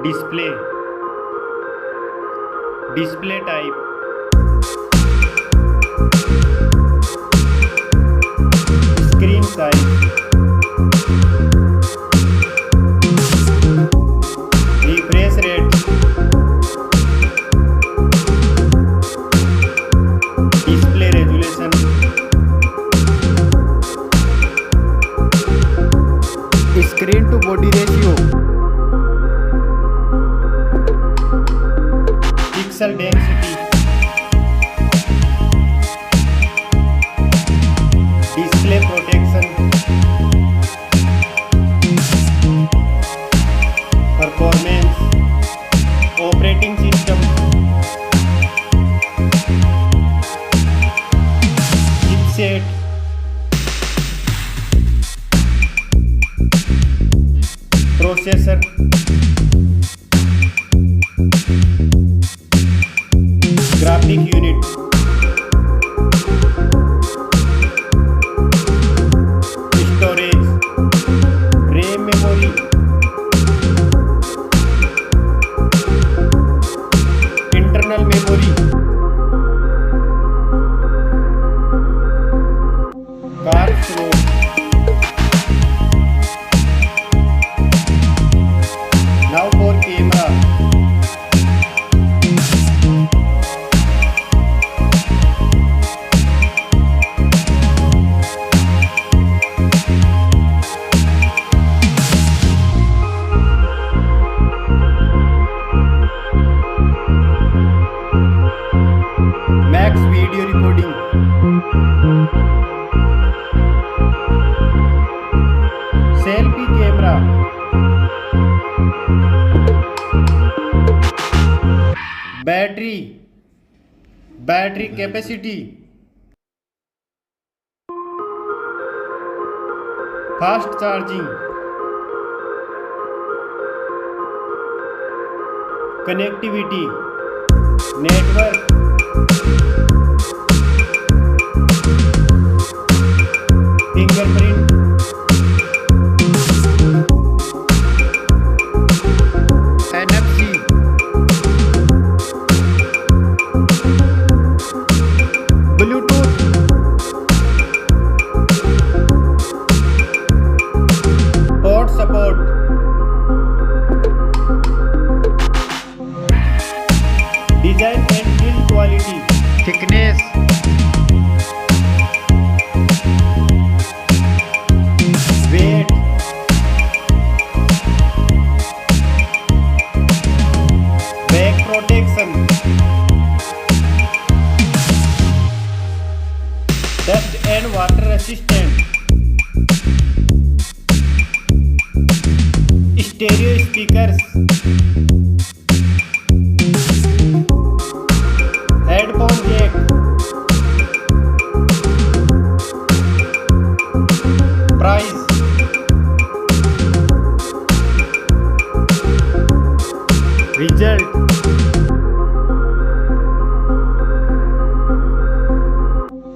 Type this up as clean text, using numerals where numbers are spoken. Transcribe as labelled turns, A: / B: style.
A: display, display type, screen size, refresh rate, display resolution, screen to body ratio, pixel density, display protection, performance, operating system, chipset, processor, graphic unit, storage, RAM memory, internal memory, card slot, now for camera, max video recording, selfie camera, battery capacity, fast charging, connectivity, network, fingerprint, NFC, Bluetooth, port support, design and build quality, thickness, weight, back protection, dust and water resistant, stereo speakers, headphone jack, price, result,